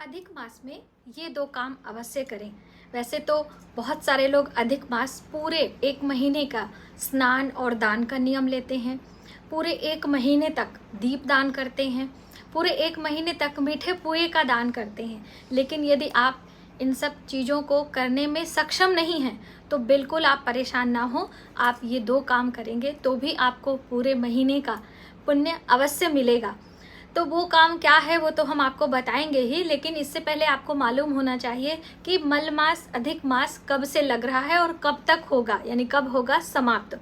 अधिक मास में ये दो काम अवश्य करें। वैसे तो बहुत सारे लोग अधिक मास पूरे 1 महीने का स्नान और दान का नियम लेते हैं, पूरे 1 महीने तक दीप दान करते हैं, पूरे 1 महीने तक मीठे पुए का दान करते हैं। लेकिन यदि आप इन सब चीज़ों को करने में सक्षम नहीं हैं तो बिल्कुल आप परेशान ना हो। आप ये 2 काम करेंगे तो भी आपको पूरे महीने का पुण्य अवश्य मिलेगा। तो वो काम क्या है वो तो हम आपको बताएंगे ही, लेकिन इससे पहले आपको मालूम होना चाहिए कि मल मास अधिक मास कब से लग रहा है और कब तक होगा, यानी कब होगा समाप्त।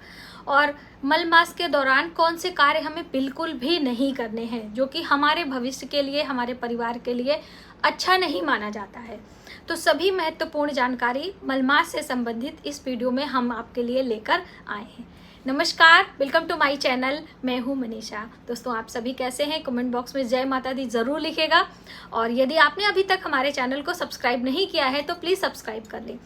और मल मास के दौरान कौन से कार्य हमें बिल्कुल भी नहीं करने हैं, जो कि हमारे भविष्य के लिए, हमारे परिवार के लिए अच्छा नहीं माना जाता है। तो सभी महत्वपूर्ण जानकारी मल मास से संबंधित इस वीडियो में हम आपके लिए लेकर आए हैं। नमस्कार, वेलकम टू माय चैनल। मैं हूं मनीषा। दोस्तों, आप सभी कैसे हैं? कमेंट बॉक्स में जय माता दी ज़रूर लिखेगा। और यदि आपने अभी तक हमारे चैनल को सब्सक्राइब नहीं किया है तो प्लीज़ सब्सक्राइब कर लें।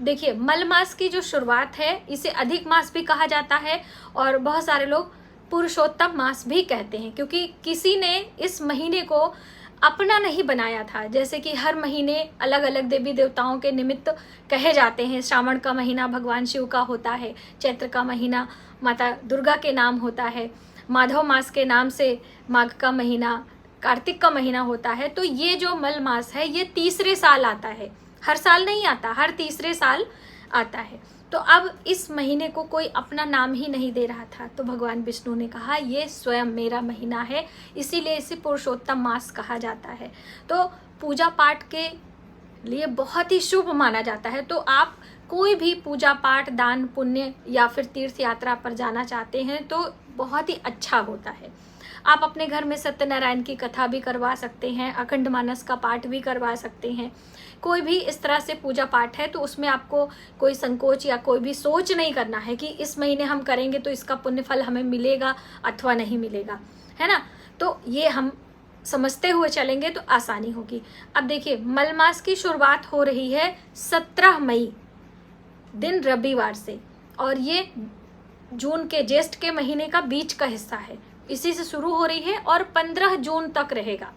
देखिए, मल मास की जो शुरुआत है इसे अधिक मास भी कहा जाता है और बहुत सारे लोग पुरुषोत्तम मास भी कहते हैं, क्योंकि किसी ने इस महीने को अपना नहीं बनाया था। जैसे कि हर महीने अलग अलग देवी देवताओं के निमित्त कहे जाते हैं। श्रावण का महीना भगवान शिव का होता है, चैत्र का महीना माता दुर्गा के नाम होता है, माधव मास के नाम से माघ का महीना, कार्तिक का महीना होता है। तो ये जो मल मास है ये तीसरे साल आता है, हर साल नहीं आता, हर तीसरे साल आता है। तो अब इस महीने को कोई अपना नाम ही नहीं दे रहा था, तो भगवान विष्णु ने कहा ये स्वयं मेरा महीना है, इसीलिए इसे पुरुषोत्तम मास कहा जाता है। तो पूजा पाठ के लिए बहुत ही शुभ माना जाता है। तो आप कोई भी पूजा पाठ, दान पुण्य या फिर तीर्थ यात्रा पर जाना चाहते हैं तो बहुत ही अच्छा होता है। आप अपने घर में सत्यनारायण की कथा भी करवा सकते हैं, अखंड मानस का पाठ भी करवा सकते हैं। कोई भी इस तरह से पूजा पाठ है तो उसमें आपको कोई संकोच या कोई भी सोच नहीं करना है कि इस महीने हम करेंगे तो इसका पुण्य फल हमें मिलेगा अथवा नहीं मिलेगा, है ना। तो ये हम समझते हुए चलेंगे तो आसानी होगी। अब देखिए, मल मास की शुरुआत हो रही है 17 मई दिन रविवार से, और ये जून के ज्येष्ठ के महीने का बीच का हिस्सा है। इसी से शुरू हो रही है और 15 जून तक रहेगा।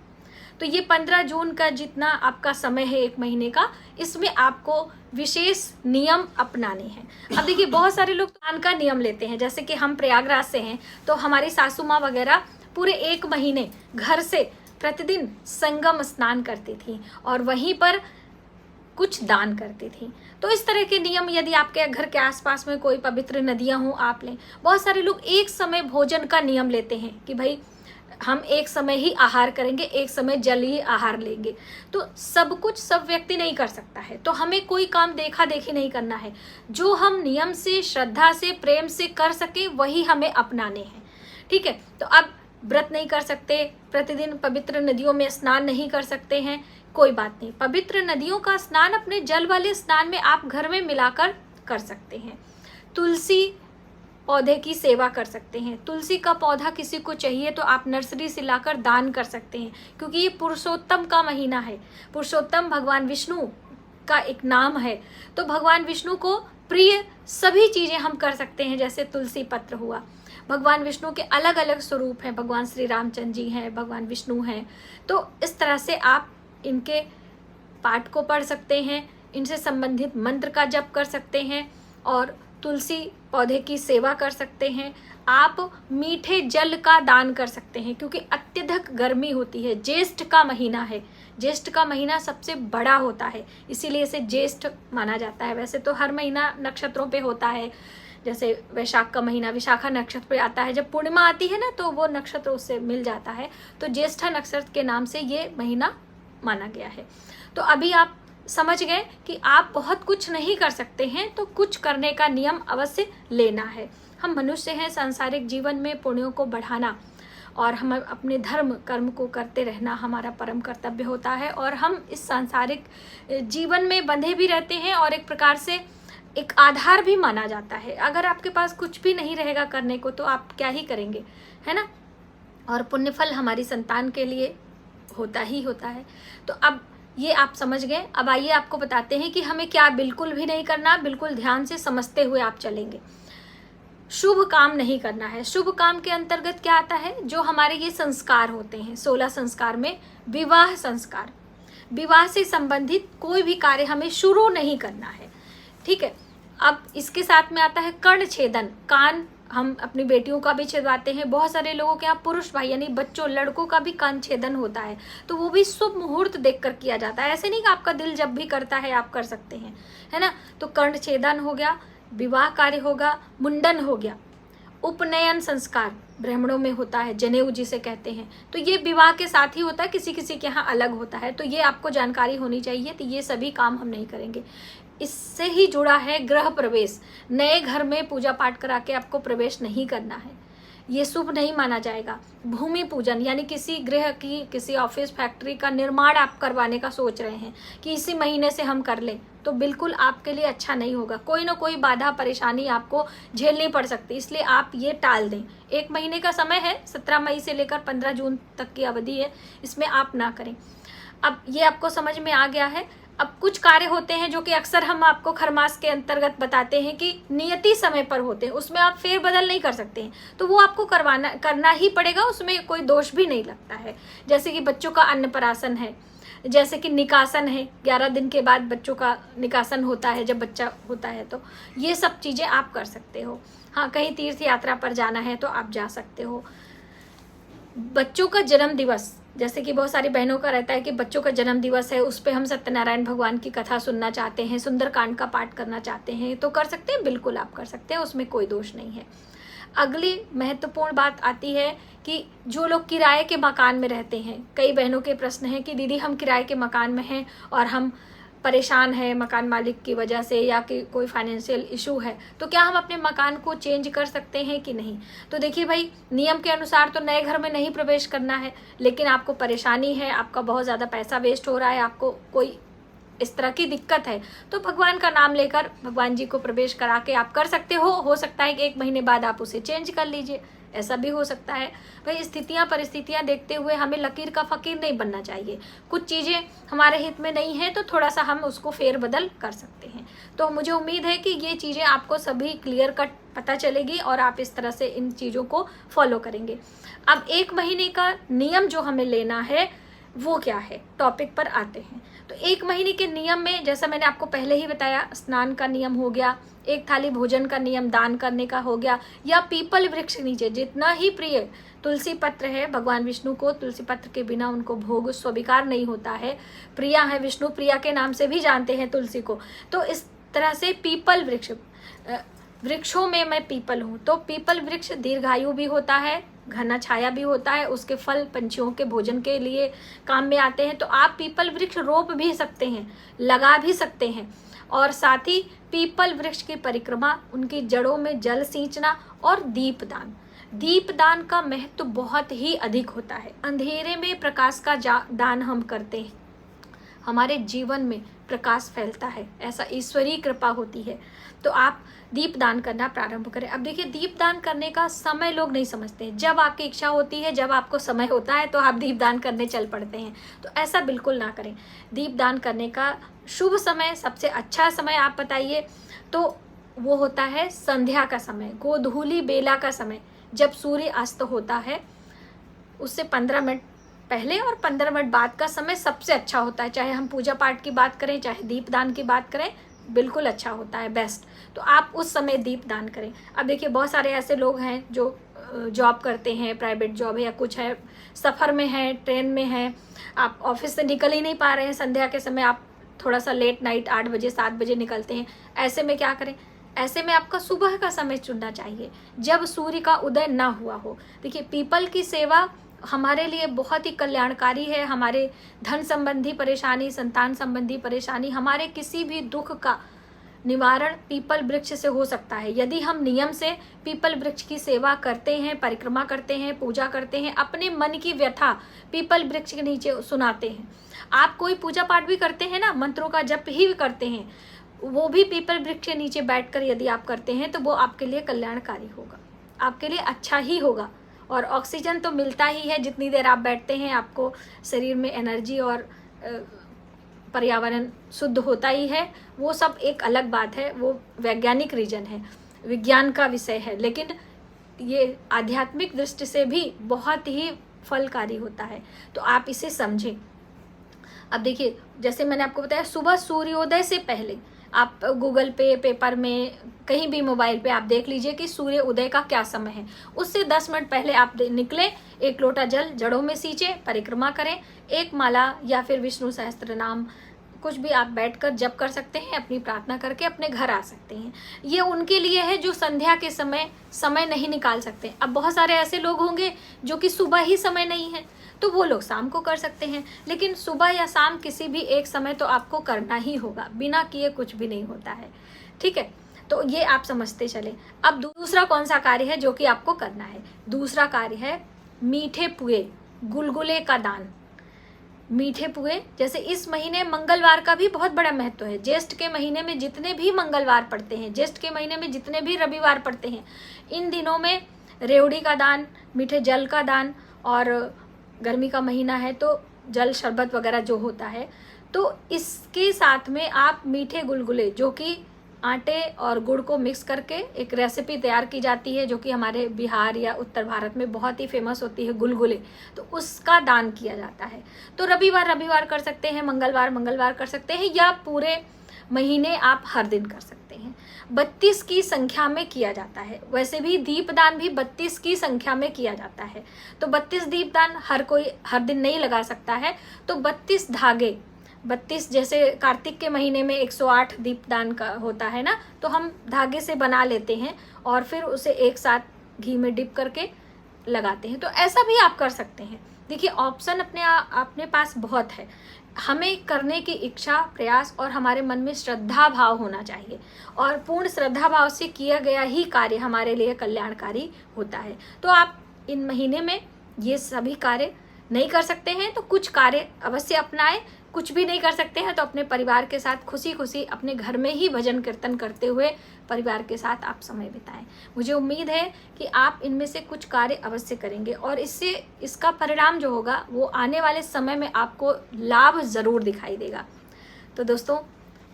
तो ये 15 जून का जितना आपका समय है 1 महीने का, इसमें आपको विशेष नियम अपनाने हैं। अब देखिए, बहुत सारे लोग दान का नियम लेते हैं। जैसे कि हम प्रयागराज से हैं तो हमारी सासू माँ वगैरह पूरे 1 महीने घर से प्रतिदिन संगम स्नान करती थी और वहीं पर कुछ दान करती थी। तो इस तरह के नियम यदि आपके घर के आसपास में कोई पवित्र नदियां हों, आप लें। बहुत सारे लोग एक समय भोजन का नियम लेते हैं कि भाई हम एक समय ही आहार करेंगे, एक समय जल ही आहार लेंगे। तो सब कुछ सब व्यक्ति नहीं कर सकता है, तो हमें कोई काम देखा देखी नहीं करना है। जो हम नियम से, श्रद्धा से, प्रेम से कर सके वही हमें अपनाने हैं, ठीक है। तो अब व्रत नहीं कर सकते, प्रतिदिन पवित्र नदियों में स्नान नहीं कर सकते हैं, कोई बात नहीं। पवित्र नदियों का स्नान अपने जल वाले स्नान में आप घर में मिलाकर कर सकते हैं। तुलसी पौधे की सेवा कर सकते हैं। तुलसी का पौधा किसी को चाहिए तो आप नर्सरी से लाकर दान कर सकते हैं, क्योंकि ये पुरुषोत्तम का महीना है। पुरुषोत्तम भगवान विष्णु का एक नाम है। तो भगवान विष्णु को प्रिय सभी चीजें हम कर सकते हैं। जैसे तुलसी पत्र हुआ, भगवान विष्णु के अलग अलग स्वरूप हैं, भगवान श्री रामचंद्र जी हैं, भगवान विष्णु हैं। तो इस तरह से आप इनके पाठ को पढ़ सकते हैं, इनसे संबंधित मंत्र का जप कर सकते हैं और तुलसी पौधे की सेवा कर सकते हैं। आप मीठे जल का दान कर सकते हैं, क्योंकि अत्यधिक गर्मी होती है। ज्येष्ठ का महीना है, ज्येष्ठ का महीना सबसे बड़ा होता है, इसीलिए इसे ज्येष्ठ माना जाता है। वैसे तो हर महीना नक्षत्रों पे होता है। जैसे वैशाख का महीना विशाखा नक्षत्र पे आता है, जब पूर्णिमा आती है ना तो वो नक्षत्र उससे मिल जाता है। तो ज्येष्ठा नक्षत्र के नाम से ये महीना माना गया है। तो अभी आप समझ गए कि आप बहुत कुछ नहीं कर सकते हैं, तो कुछ करने का नियम अवश्य लेना है। हम मनुष्य हैं, सांसारिक जीवन में पुण्यों को बढ़ाना और हम अपने धर्म कर्म को करते रहना हमारा परम कर्तव्य होता है। और हम इस सांसारिक जीवन में बंधे भी रहते हैं और एक प्रकार से एक आधार भी माना जाता है। अगर आपके पास कुछ भी नहीं रहेगा करने को तो आप क्या ही करेंगे, है ना। और पुण्यफल हमारी संतान के लिए होता ही होता है। तो अब ये आप समझ गए। अब आइए आपको बताते हैं कि हमें क्या बिल्कुल भी नहीं करना। बिल्कुल ध्यान से समझते हुए आप चलेंगे। शुभ काम नहीं करना है। शुभ काम के अंतर्गत क्या आता है? जो हमारे ये संस्कार होते हैं, 16 संस्कार में विवाह संस्कार। विवाह से संबंधित कोई भी कार्य हमें शुरू नहीं करना है, ठीक है। अब इसके साथ में आता है कर्ण छेदन। कान हम अपनी बेटियों का भी छेदवाते हैं। बहुत सारे लोगों के यहाँ पुरुष भाई यानी बच्चों लड़कों का भी कान छेदन होता है, तो वो भी शुभ मुहूर्त देखकर किया जाता है। ऐसे नहीं कि आपका दिल जब भी करता है आप कर सकते हैं, है ना। तो कर्ण छेदन हो गया, विवाह कार्य होगा, मुंडन हो गया, उपनयन संस्कार ब्राह्मणों में होता है, जनेऊ जिसे कहते हैं, तो ये विवाह के साथ ही होता है, किसी किसी के यहाँ अलग होता है। तो ये आपको जानकारी होनी चाहिए। तो ये सभी काम हम नहीं करेंगे। इससे ही जुड़ा है गृह प्रवेश। नए घर में पूजा पाठ करा के आपको प्रवेश नहीं करना है, ये शुभ नहीं माना जाएगा। भूमि पूजन यानी किसी गृह की, किसी ऑफिस फैक्ट्री का निर्माण आप करवाने का सोच रहे हैं कि इसी महीने से हम कर लें, तो बिल्कुल आपके लिए अच्छा नहीं होगा। कोई ना कोई बाधा परेशानी आपको झेलनी पड़ सकती है, इसलिए आप ये टाल दें। 1 महीने का समय है, 17 मई से लेकर 15 जून तक की अवधि है, इसमें आप ना करें। अब ये आपको समझ में आ गया है। अब कुछ कार्य होते हैं जो कि अक्सर हम आपको खरमास के अंतर्गत बताते हैं कि नियति समय पर होते हैं, उसमें आप फेरबदल नहीं कर सकते हैं, तो वो आपको करना ही पड़ेगा, उसमें कोई दोष भी नहीं लगता है। जैसे कि बच्चों का अन्नप्राशन है, जैसे कि निकासन है, 11 दिन के बाद बच्चों का निकासन होता है जब बच्चा होता है, तो ये सब चीज़ें आप कर सकते हो। हाँ, कहीं तीर्थ यात्रा पर जाना है तो आप जा सकते हो। बच्चों का जन्म दिवस, जैसे कि बहुत सारी बहनों का रहता है कि बच्चों का जन्म दिवस है, उस पर हम सत्यनारायण भगवान की कथा सुनना चाहते हैं, सुंदरकांड का पाठ करना चाहते हैं, तो कर सकते हैं, बिल्कुल आप कर सकते हैं, उसमें कोई दोष नहीं है। अगली महत्वपूर्ण बात आती है कि जो लोग किराए के मकान में रहते हैं, कई बहनों के प्रश्न है कि दीदी हम किराए के मकान में हैं और हम परेशान है मकान मालिक की वजह से, या कि कोई फाइनेंशियल इशू है, तो क्या हम अपने मकान को चेंज कर सकते हैं कि नहीं। तो देखिए भाई, नियम के अनुसार तो नए घर में नहीं प्रवेश करना है, लेकिन आपको परेशानी है, आपका बहुत ज़्यादा पैसा वेस्ट हो रहा है, आपको कोई इस तरह की दिक्कत है, तो भगवान का नाम लेकर भगवान जी को प्रवेश करा के आप कर सकते हो सकता है कि 1 महीने बाद आप उसे चेंज कर लीजिए, ऐसा भी हो सकता है। भाई स्थितियां परिस्थितियां देखते हुए हमें लकीर का फकीर नहीं बनना चाहिए। कुछ चीज़ें हमारे हित में नहीं है तो थोड़ा सा हम उसको फेरबदल कर सकते हैं। तो मुझे उम्मीद है कि ये चीज़ें आपको सभी क्लियर कट पता चलेगी और आप इस तरह से इन चीज़ों को फॉलो करेंगे। अब 1 महीने का नियम जो हमें लेना है वो क्या है, टॉपिक पर आते हैं। तो 1 महीने के नियम में जैसा मैंने आपको पहले ही बताया, स्नान का नियम हो गया, 1 थाली भोजन का नियम दान करने का हो गया, या पीपल वृक्ष के नीचे जितना ही प्रिय तुलसी पत्र है भगवान विष्णु को, तुलसी पत्र के बिना उनको भोग स्वीकार नहीं होता है। प्रिया है, विष्णु प्रिया के नाम से भी जानते हैं तुलसी को। तो इस तरह से पीपल वृक्ष, वृक्षों में मैं पीपल हूँ, तो पीपल वृक्ष दीर्घायु भी होता है, घना छाया भी होता है, उसके फल पंछियों के भोजन के लिए काम में आते हैं। तो आप पीपल वृक्ष रोप भी सकते हैं, लगा भी सकते हैं, और साथ ही पीपल वृक्ष की परिक्रमा, उनकी जड़ों में जल सींचना और दीपदान। दीपदान का महत्व बहुत ही अधिक होता है। अंधेरे में प्रकाश का दान हम करते हैं, हमारे जीवन में प्रकाश फैलता है, ऐसा ईश्वरीय कृपा होती है। तो आप दीपदान करना प्रारंभ करें। अब देखिए, दीपदान करने का समय लोग नहीं समझते हैं। जब आपकी इच्छा होती है, जब आपको समय होता है तो आप दीपदान करने चल पड़ते हैं, तो ऐसा बिल्कुल ना करें। दीपदान करने का शुभ समय, सबसे अच्छा समय आप बताइए, तो वो होता है संध्या का समय, गोधूली बेला का समय, जब सूर्य अस्त होता है उससे 15 मिनट पहले और 15 मिनट बाद का समय सबसे अच्छा होता है। चाहे हम पूजा पाठ की बात करें, चाहे दीपदान की बात करें, बिल्कुल अच्छा होता है, बेस्ट। तो आप उस समय दीपदान करें। अब देखिए, बहुत सारे ऐसे लोग हैं जो जॉब करते हैं, प्राइवेट जॉब है या कुछ है, सफ़र में है, ट्रेन में है, आप ऑफिस से निकल ही नहीं पा रहे हैं, संध्या के समय आप थोड़ा सा लेट नाइट 8 बजे 7 बजे निकलते हैं। ऐसे में क्या करें, ऐसे में आपका सुबह का समय चुनना चाहिए, जब सूर्य का उदय ना हुआ हो। देखिए, पीपल की सेवा हमारे लिए बहुत ही कल्याणकारी है। हमारे धन संबंधी परेशानी, संतान संबंधी परेशानी, हमारे किसी भी दुख का निवारण पीपल वृक्ष से हो सकता है, यदि हम नियम से पीपल वृक्ष की सेवा करते हैं, परिक्रमा करते हैं, पूजा करते हैं, अपने मन की व्यथा पीपल वृक्ष के नीचे सुनाते हैं। आप कोई पूजा पाठ भी करते हैं ना, मंत्रों का जप ही करते हैं, वो भी पीपल वृक्ष के नीचे बैठकर यदि आप करते हैं तो वो आपके लिए कल्याणकारी होगा, आपके लिए अच्छा ही होगा। और ऑक्सीजन तो मिलता ही है, जितनी देर आप बैठते हैं आपको शरीर में एनर्जी और पर्यावरण शुद्ध होता ही है। वो सब एक अलग बात है, वो वैज्ञानिक रीजन है, विज्ञान का विषय है, लेकिन ये आध्यात्मिक दृष्टि से भी बहुत ही फलकारी होता है। तो आप इसे समझें। अब देखिए, जैसे मैंने आपको बताया, सुबह सूर्योदय से पहले आप गूगल पे, पेपर में, कहीं भी मोबाइल पे आप देख लीजिए कि सूर्य उदय का क्या समय है। उससे 10 मिनट पहले आप निकलें, 1 लोटा जल जड़ों में सींचे, परिक्रमा करें, एक माला या फिर विष्णु सहस्त्र नाम कुछ भी आप बैठकर जप कर सकते हैं, अपनी प्रार्थना करके अपने घर आ सकते हैं। ये उनके लिए है जो संध्या के समय नहीं निकाल सकते। अब बहुत सारे ऐसे लोग होंगे जो कि सुबह ही समय नहीं है, तो वो लोग शाम को कर सकते हैं, लेकिन सुबह या शाम किसी भी एक समय तो आपको करना ही होगा, बिना किए कुछ भी नहीं होता है। ठीक है, तो ये आप समझते चले। अब दूसरा कौन सा कार्य है जो कि आपको करना है? दूसरा कार्य है मीठे पुए, गुलगुले का दान। मीठे पुए, जैसे इस महीने मंगलवार का भी बहुत बड़ा महत्व है। ज्येष्ठ के महीने में जितने भी मंगलवार पड़ते हैं, ज्येष्ठ के महीने में जितने भी रविवार पड़ते हैं, इन दिनों में रेवड़ी का दान, मीठे जल का दान, और गर्मी का महीना है तो जल शरबत वगैरह जो होता है, तो इसके साथ में आप मीठे गुलगुले, जो कि आटे और गुड़ को मिक्स करके एक रेसिपी तैयार की जाती है, जो कि हमारे बिहार या उत्तर भारत में बहुत ही फेमस होती है, गुलगुले, तो उसका दान किया जाता है। तो रविवार कर सकते हैं, मंगलवार कर सकते हैं, या पूरे महीने आप हर दिन कर सकते हैं। 32 की संख्या में किया जाता है। वैसे भी दीपदान भी 32 की संख्या में किया जाता है। तो 32 दीपदान हर कोई हर दिन नहीं लगा सकता है, तो 32 धागे, 32 जैसे कार्तिक के महीने में 108 दीपदान का होता है ना, तो हम धागे से बना लेते हैं और फिर उसे एक साथ घी में डिप करके लगाते हैं। तो ऐसा भी आप कर सकते हैं। देखिए, ऑप्शन अपने पास बहुत है। हमें करने की इच्छा, प्रयास और हमारे मन में श्रद्धा भाव होना चाहिए, और पूर्ण श्रद्धा भाव से किया गया ही कार्य हमारे लिए कल्याणकारी होता है। तो आप इन महीने में ये सभी कार्य नहीं कर सकते हैं तो कुछ कार्य अवश्य अपनाएं। कुछ भी नहीं कर सकते हैं तो अपने परिवार के साथ खुशी खुशी अपने घर में ही भजन कीर्तन करते हुए परिवार के साथ आप समय बिताएं। मुझे उम्मीद है कि आप इनमें से कुछ कार्य अवश्य करेंगे, और इससे इसका परिणाम जो होगा वो आने वाले समय में आपको लाभ ज़रूर दिखाई देगा। तो दोस्तों,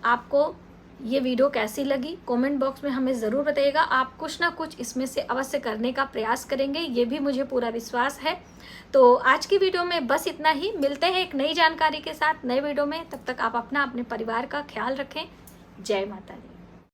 आपको ये वीडियो कैसी लगी कमेंट बॉक्स में हमें ज़रूर बताइएगा। आप कुछ ना कुछ इसमें से अवश्य करने का प्रयास करेंगे, ये भी मुझे पूरा विश्वास है। तो आज की वीडियो में बस इतना ही। मिलते हैं एक नई जानकारी के साथ नए वीडियो में। तब तक आप अपने परिवार का ख्याल रखें। जय माता दी।